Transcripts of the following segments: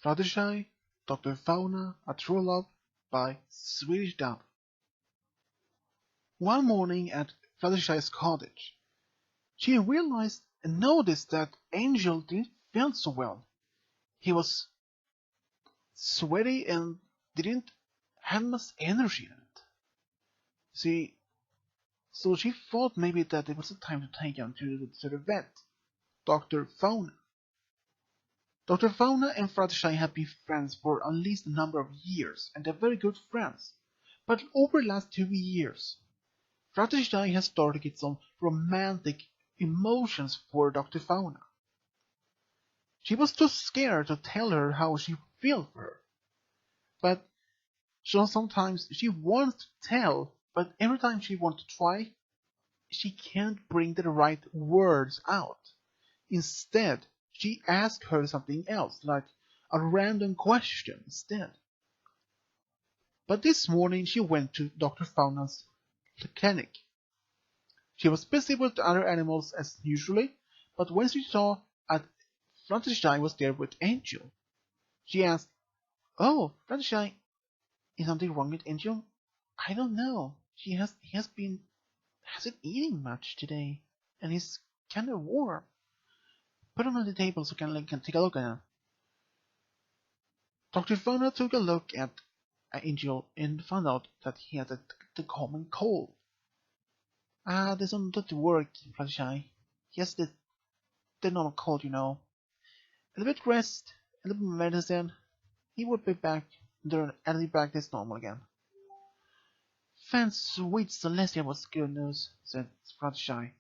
Fluttershy, Dr. Fauna, A True Love by Swedish Dub. One morning at Fluttershy's cottage, she realized and noticed that Angel didn't feel so well. He was sweaty and didn't have much energy in it. So she thought maybe that it was the time to take him to the vet, Dr. Fauna. Dr. Fauna and Fluttershy have been friends for at least a number of years, and they're very good friends. But over the last 2 years, Fluttershy has started to get some romantic emotions for Dr. Fauna. She was too scared to tell her how she feels for her. But sometimes she wants to tell, but every time she wants to try, she can't bring the right words out. Instead, she asks her something else, like a random question instead. But this morning she went to Dr. Fauna's clinic. She was busy with the other animals as usually, but when she saw that Fluttershy was there with Angel, she asked, "Oh, Fluttershy, is something wrong with Angel?" "I don't know. He hasn't eaten much today, and he's kind of warm. Put him on the table so I can take a look at him." Dr. Fauna took a look at Angel and found out that he had the common cold. There's not to work, Fluttershy. He has the normal cold, you know. A little bit rest, a little bit medicine. He would be back and be back as normal again. "Fan sweet Celestia was good news," said Fluttershy.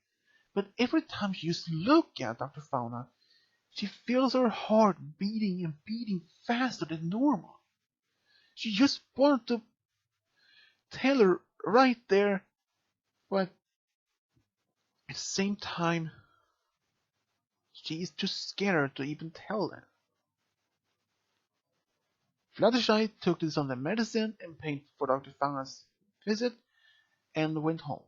"But every time she just look at Dr. Fauna, she feels her heart beating and beating faster than normal. She just wanted to tell her right there, but at the same time, she is too scared to even tell them." Fluttershy took some of the medicine and paid for Dr. Fauna's visit and went home.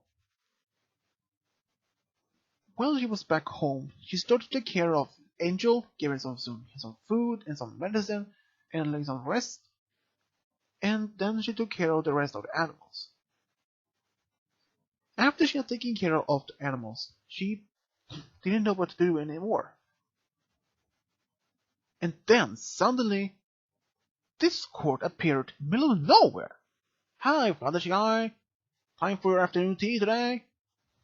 While she was back home, she started to take care of Angel, gave her some food and some medicine and like some rest, and then she took care of the rest of the animals. After she had taken care of the animals, she didn't know what to do anymore. And then suddenly, Discord appeared in the middle of nowhere. "Hi, Fluttershy! Time for your afternoon tea today?"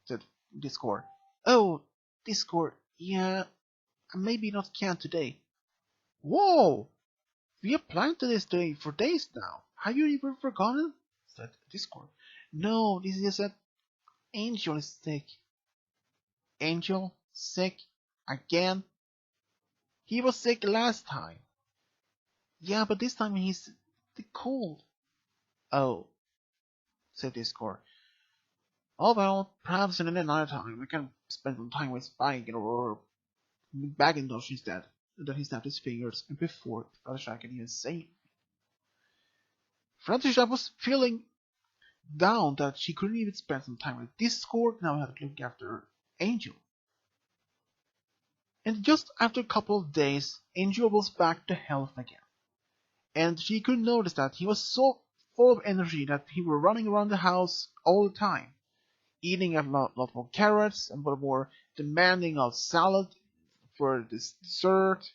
said Discord. "Oh, Discord, yeah, maybe not can today." "Whoa! We have planned this day for days now. Have you even forgotten?" said Discord. "No, this is just that Angel is sick." "Angel? Sick? Again? He was sick last time." "Yeah, but this time he's the cold." "Oh," said Discord. "Oh well, perhaps in another time we can spend some time with Spike or Macintosh instead." Then he snapped his fingers, and before Fluttershy could even say it, Fluttershy was feeling down that she couldn't even spend some time with Discord, now had to look after Angel. And just after a couple of days, Angel was back to health again. And she could notice that he was so full of energy that he was running around the house all the time, eating a lot more carrots and more demanding of salad for this dessert.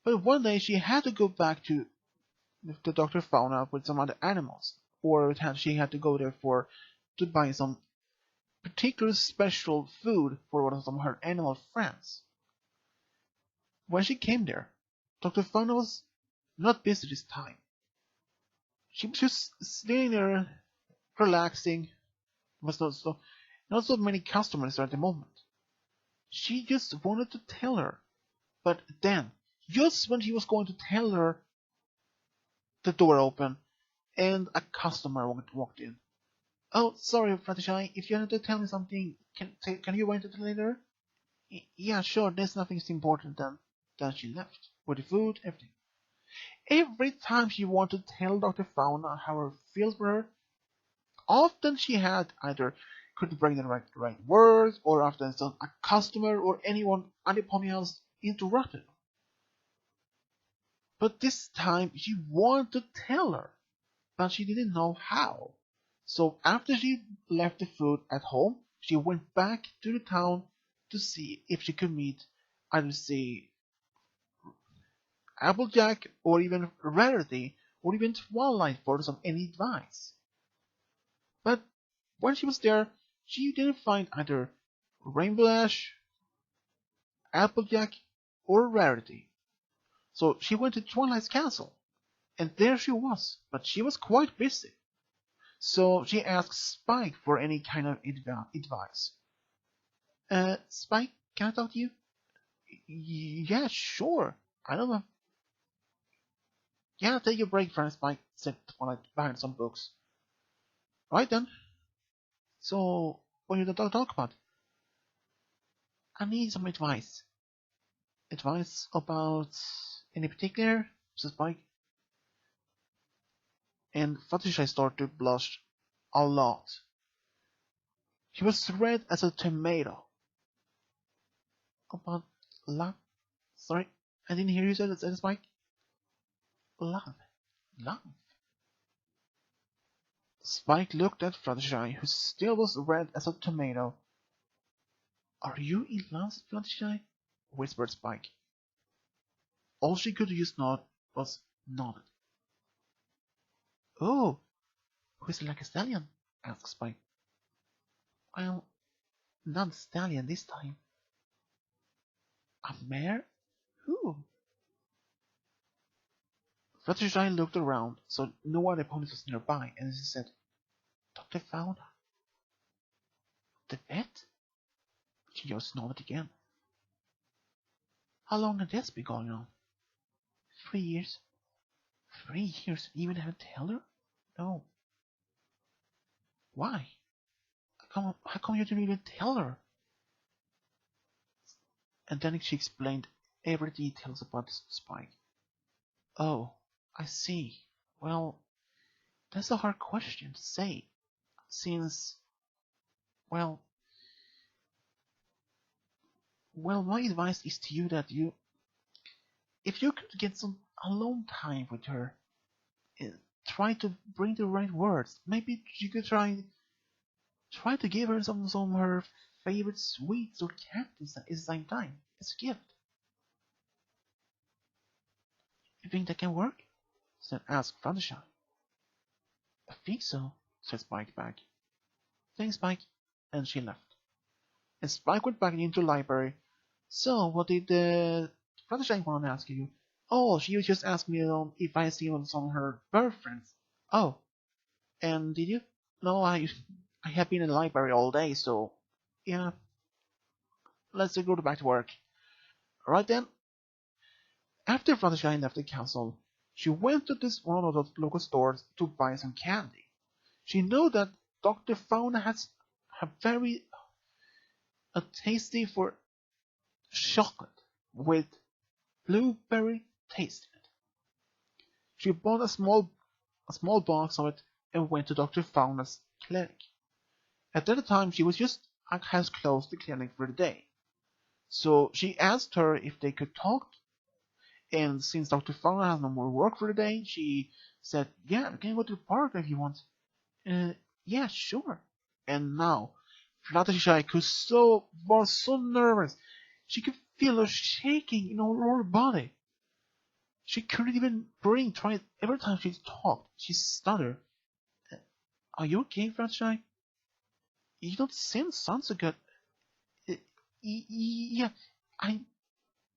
But one day she had to go back to the Dr. Fauna with some other animals, or she had to go there to buy some particular special food for one of some of her animal friends. When she came there, Dr. Fauna was not busy this time. She was just sitting there, relaxing. There was not so many customers there at the moment. She just wanted to tell her, but then, just when she was going to tell her, the door opened, and a customer walked in. "Oh, sorry, Fluttershy, if you wanted to tell me something, can you wait until later?" "Yeah, sure, there's nothing important." Then she left, with the food, everything. Every time she wanted to tell Dr. Fauna how her feels for her, often she had either couldn't bring the right words, or often a customer or anybody else interrupted. But this time she wanted to tell her, but she didn't know how. So after she left the food at home, she went back to the town to see if she could meet either say Applejack or even Rarity or even Twilight for some any advice. But when she was there, she didn't find either Rainbow Ash, Applejack, or Rarity. So she went to Twilight's castle, and there she was, but she was quite busy. So she asked Spike for any kind of advice. Spike, can I talk to you? Yeah, sure. I don't know. Yeah, take a break, friend, Spike said Twilight behind some books. Right then. So, what do you talk about? I need some advice. Advice about any particular? Says Spike. And Fluttershy started to blush a lot. She was red as a tomato. About love? Sorry, I didn't hear you say that, Spike. Love. Love. Spike looked at Fluttershy, who still was red as a tomato. Are you in love, Fluttershy? Whispered Spike. All she could just nod was nodded. Oh, who's like a stallion? Asked Spike. Well, not a stallion this time. A mare? Who? Fluttershy looked around, so no other ponies was nearby, and she said, Dr. Fauna. The vet? She just nodded again. How long had this been going on? 3 years. 3 years? You even haven't told her? No. Why? How come you didn't even tell her? And then she explained every details about Spike. Oh, I see. Well, that's a hard question to say, since, well, my advice is to you that if you could get some alone time with her, try to bring the right words. Maybe you could try to give her some of her favorite sweets or candies at the same time. It's a gift. You think that can work? Asked Fluttershy. I think so, said Spike back. Thanks, Spike. And she left. And Spike went back into the library. So, what did Fluttershy want to ask you? Oh, she just asked me if I see some of her girlfriends. Oh, and did you? No, I have been in the library all day, so yeah. Let's go back to work. Right then. After Fluttershy left the castle, she went to one of the local stores to buy some candy. She knew that Dr. Fauna has a very tasty for chocolate with blueberry taste in it. She bought a small box of it and went to Dr. Fauna's clinic. At that time, she was just has closed the clinic for the day. So she asked her if they could talk, and since Dr. Fauna has no more work for the day, she said, yeah, we can go to the park if you want. Yeah, sure. And now, Fluttershy was so nervous. She could feel her shaking in all her body. She couldn't even breathe. Every time she talked, she stuttered. Are you okay, Fluttershy? You don't sound so good. Yeah, I'm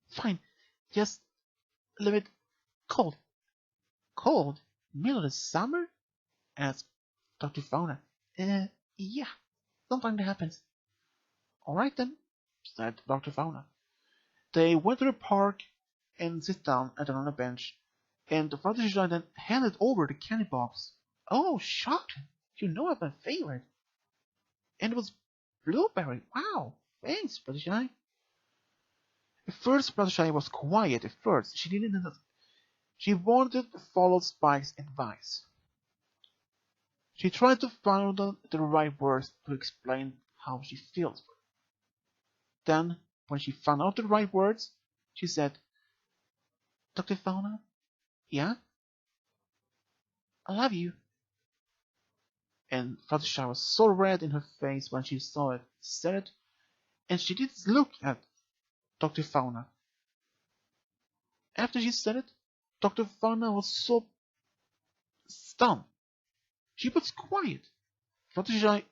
fine. Just a little bit cold. Cold? Middle of the summer? Asked Dr. Fauna. Yeah, sometimes that happens. Alright then, said Dr. Fauna. They went to the park and sit down on a bench, and the Fluttershy then handed over the candy box. Oh, chocolate! You know I'm my favorite. And it was blueberry. Wow, thanks, Fluttershy. At first, Fluttershy was quiet. At first, she didn't know. She wanted to follow Spike's advice. She tried to find the right words to explain how she feels. Then, when she found out the right words, she said, Dr. Fauna, Yeah? I love you. And Fluttershy was so red in her face when she saw it, said it, and she did look at Dr. Fauna. After she said it, Dr. Fauna was so stunned. She was quiet. Fluttershy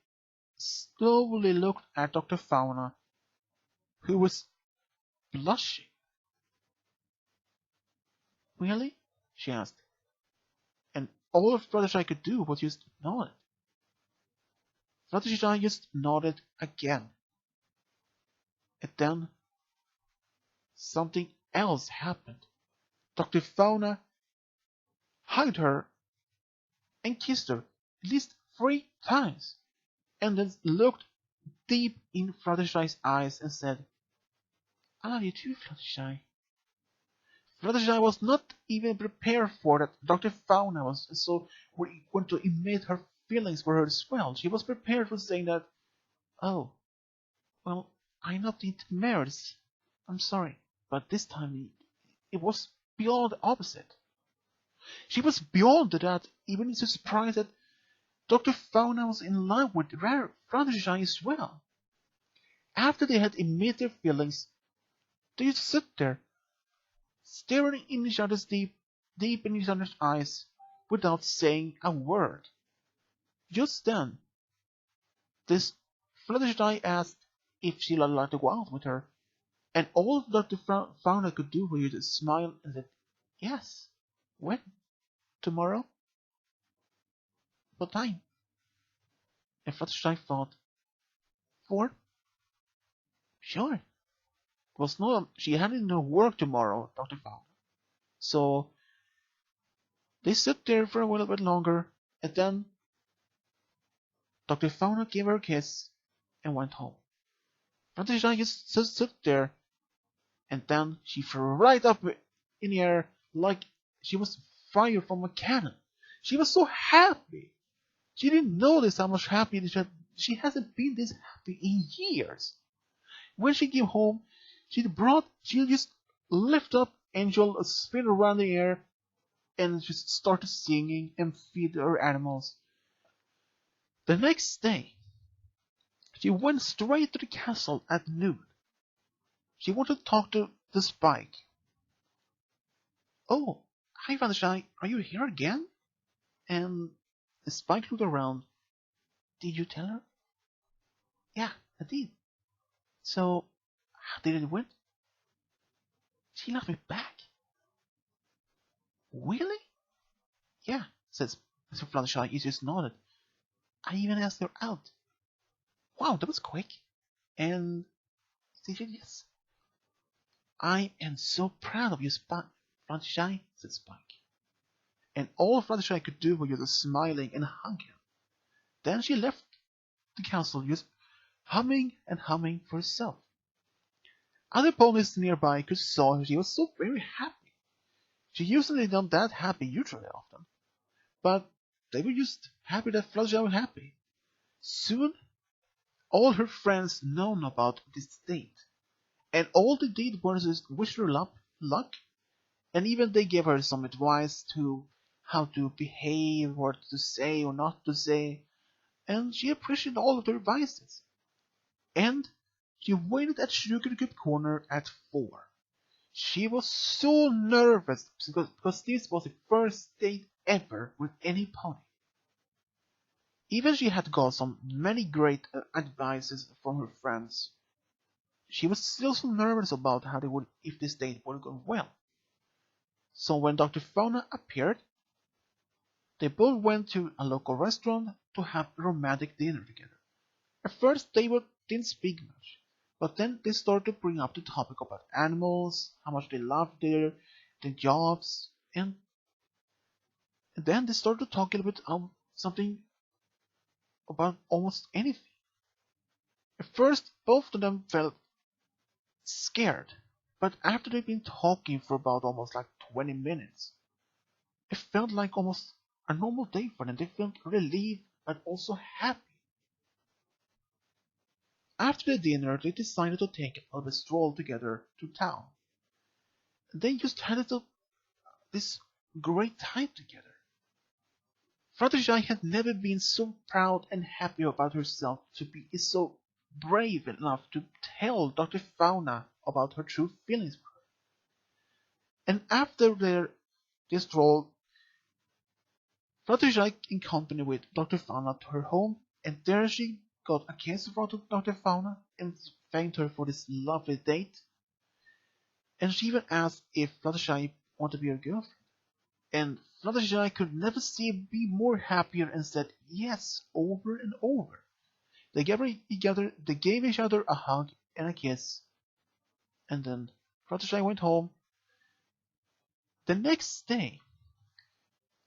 slowly looked at Dr. Fauna, who was blushing. Really? She asked. And all Fluttershy could do was just nod. Fluttershy just nodded again. And then something else happened. Dr. Fauna hugged her and kissed her at least 3 times, and then looked deep in Fluttershy's eyes and said, I love you too, Fluttershy. Fluttershy was not even prepared for that Dr. Fauna was so going to admit her feelings for her as well. She was prepared for saying that, oh, well, I'm not into marriage. I'm sorry. But this time it was beyond the opposite. She was beyond that, even surprised that Dr. Fauna was in love with Rare Fluttershy as well. After they had admitted their feelings, they just sit there, staring in each other's deep in each other's eyes, without saying a word. Just then, this Fluttershy asked if she'd like to go out with her, and all Dr. Fauna could do was to smile and said, yes. When? Tomorrow? What time? And Fluttershy thought, 4? Sure. It was no, she hadn't no work tomorrow, Dr. Fauna. So they sit there for a little bit longer, and then Dr. Fauna gave her a kiss and went home. Fluttershy just stood there, and then she flew right up in the air like she was fired from a cannon. She was so happy. She didn't notice how much happy she hasn't been this happy in years. When she came home, she just lift up Angel, spin around the air, and just started singing and feed her animals. The next day, she went straight to the castle at noon. She wanted to talk to the Spike. Oh, hi Fluttershy, are you here again? And the Spike looked around. Did you tell her? Yeah, I did. So, how did it went? She loved me back. Really? Yeah, says Mr. Fluttershy. He just nodded. I even asked her out. Wow, that was quick. And she said yes. I am so proud of you, Fluttershy, said Spike. And all Fluttershy could do was just smiling and hug him. Then she left the castle just humming and humming for herself. Other ponies nearby could saw she was so very happy. She usually not that happy usually often, but they were just happy that Fluttershy was happy. Soon, all her friends known about this date, and all they did was just wish her luck, and even they gave her some advice to how to behave, what to say or not to say, and she appreciated all of their advices. And she waited at Sugar Cube Corner at 4. She was so nervous because this was the first date ever with any pony. Even she had got some many great advices from her friends. She was still so nervous about how they would if this date would go well. So when Dr. Fauna appeared, they both went to a local restaurant to have a romantic dinner together. At first didn't speak much, but then they started to bring up the topic about animals, how much they loved their jobs, and then they started talking a bit something about almost anything. At first, both of them felt scared, but after they'd been talking for about almost like 20 minutes, it felt like almost a normal day for them. They felt relieved but also happy. After the dinner, they decided to take a stroll together to town. They just headed to this great time together. Fluttershy had never been so proud and happy about herself to be so brave enough to tell Dr. Fauna about her true feelings for her. And after their stroll, Fluttershy in company with Dr. Fauna to her home, and there she got a kiss from Dr. Fauna and thanked her for this lovely date. And she even asked if Fluttershy wanted to be her girlfriend. And Fluttershy could never be more happier and said yes over and over. They gave each other a hug and a kiss, and then Fluttershy went home. The next day,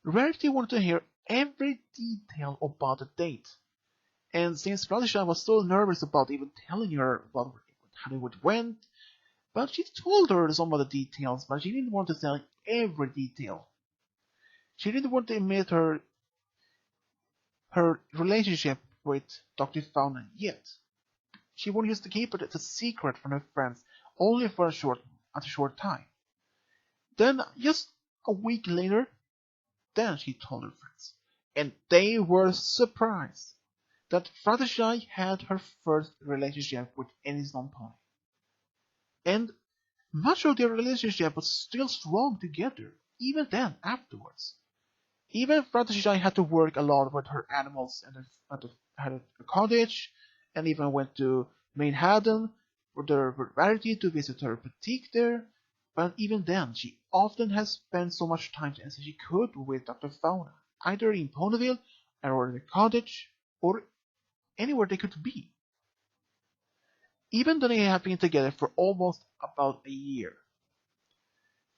Rarity wanted to hear every detail about the date, and since Fluttershy was so nervous about even telling her about how it went, but she told her some of the details, but she didn't want to tell every detail. She didn't want to admit her relationship with Dr. Fauna yet. She wanted just to keep it as a secret from her friends, only for a short time. Then, just a week later, then she told her friends, and they were surprised that Fluttershy had her first relationship with any stone pony. And much of their relationship was still strong together, even then afterwards. Even Fluttershy had to work a lot with her animals and had a cottage, and even went to Manhattan for the Rarity to visit her boutique there. But even then, she often has spent so much time as she could with Dr. Fauna, either in Ponyville or in the cottage, or anywhere they could be. Even though they have been together for almost about a year.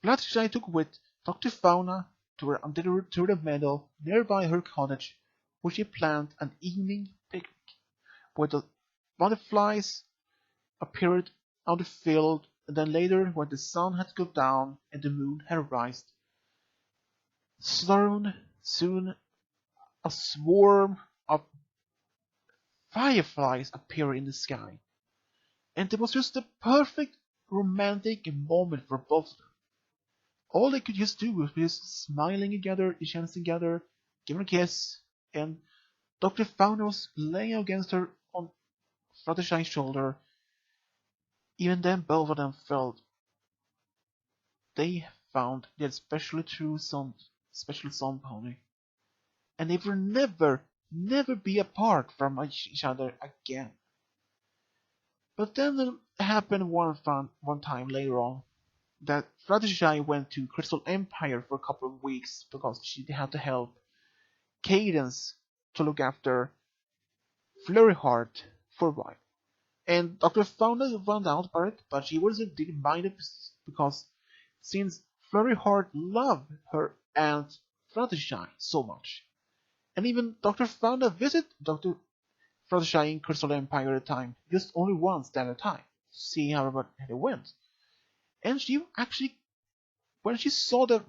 Fluttershy took with Dr. Fauna to the meadow nearby her cottage, where she planned an evening picnic, where the butterflies appeared on the field, and then later, when the sun had gone down and the moon had risen, soon a swarm of fireflies appeared in the sky, and it was just the perfect romantic moment for both of them. All they could just do was just smiling together, each hands together, giving a kiss, and Dr. Fauna was laying against her on Fluttershy's shoulder. Even then, both of them felt they found their special sun pony, and they will never be apart from each other again. But then it happened one time later on that Fluttershy went to Crystal Empire for a couple of weeks because she had to help Cadence to look after Flurry Heart for a while. And Dr. Fauna found out about it, but she didn't mind it because since Flurry Heart loved her aunt Fluttershy so much. And even Dr. Fauna visited Dr. Fluttershy in Crystal Empire at a time, just only once at a time, to see how it went. And she actually, when she saw that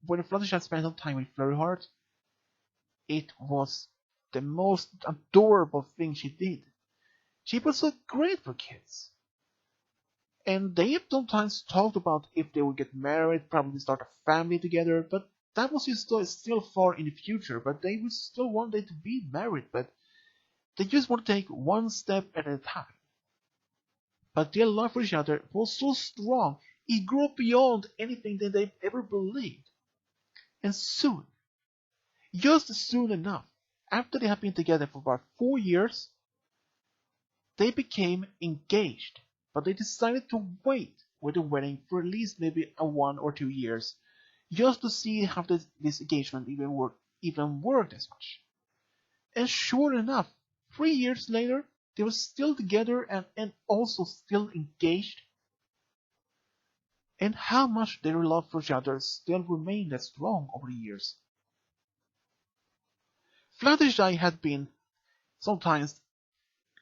when Fluttershy spent some time with Flurry Heart, it was the most adorable thing she did. She was so great for kids. And they sometimes talked about if they would get married, probably start a family together, but that was still far in the future, but they would still want them to be married, but they just want to take one step at a time. But their love for each other was so strong, it grew beyond anything that they ever believed. And soon, just soon enough, after they had been together for about 4 years, they became engaged, but they decided to wait with the wedding for at least maybe 1 or 2 years, just to see how this engagement even worked as much. And sure enough, 3 years later, they were still together and also still engaged. And how much their love for each other still remained as strong over the years. Fluttershy had been sometimes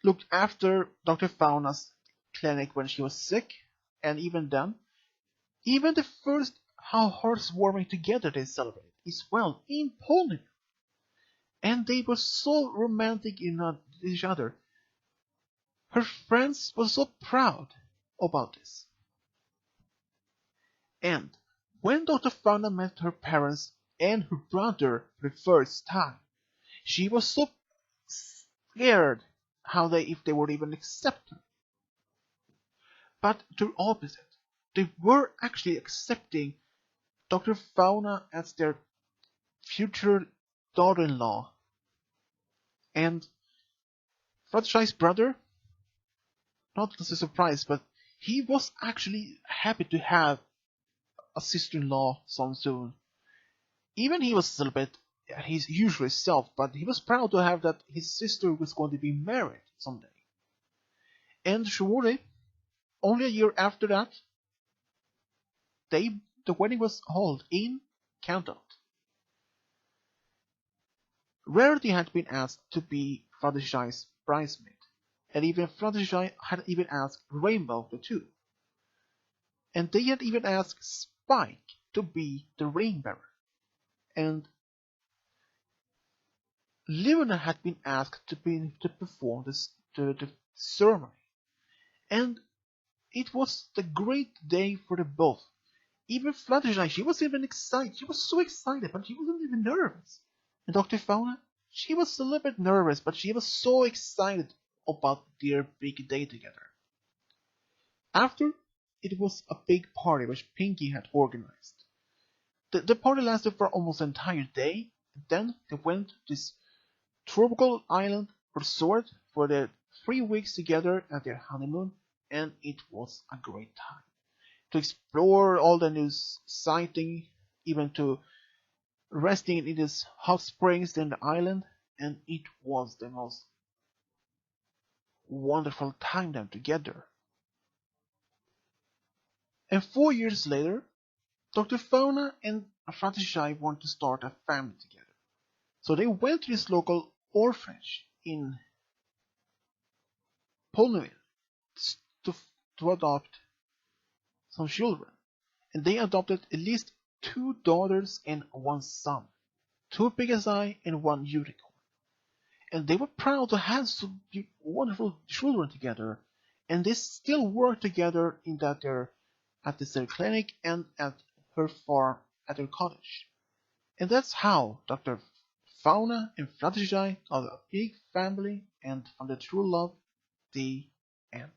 looked after Dr. Fauna's clinic when she was sick, and even then, even the first how heartwarming together they celebrated is well in Poland. And they were so romantic in each other. Her friends were so proud about this. And When Dr. Fauna met her parents and her brother for the first time, she was so scared if they would even accept her. But the opposite. They were actually accepting Dr. Fauna as their future daughter-in-law. And Fluttershy's brother, not as a surprise, but he was actually happy to have a sister-in-law soon. Even he was a little bit his usual self, but he was proud to have that his sister was going to be married someday. And surely, only a year after that, the wedding was held in Countdown. Rarity had been asked to be Fluttershy's bridesmaid, and even Fluttershy had even asked Rainbow the two. And they had even asked Spike to be the ring bearer. And Livina had been asked to perform the ceremony. And it was the great day for them both. Even Fluttershy, she was even excited. She was so excited, but she wasn't even nervous. And Dr. Fauna, she was a little bit nervous, but she was so excited about their big day together. After, it was a big party which Pinky had organized. The party lasted for almost an entire day, and then they went to this tropical island resort for their 3 weeks together at their honeymoon, and it was a great time. To explore all the new sighting, even to resting in these hot springs in the island, and it was the most wonderful time them together. And 4 years later, Dr. Fauna and Fluttershy wanted to start a family together. So they went to this local orphanage in Ponyville to, to adopt some children. And they adopted at least 2 daughters and 1 son, 2 Pegasi and 1 unicorn. And they were proud to have some wonderful children together, and they still work together in that they're at this their clinic and at her farm at her cottage. And that's how Dr. Fauna and Fluttershy got a big family and found their true love. The end.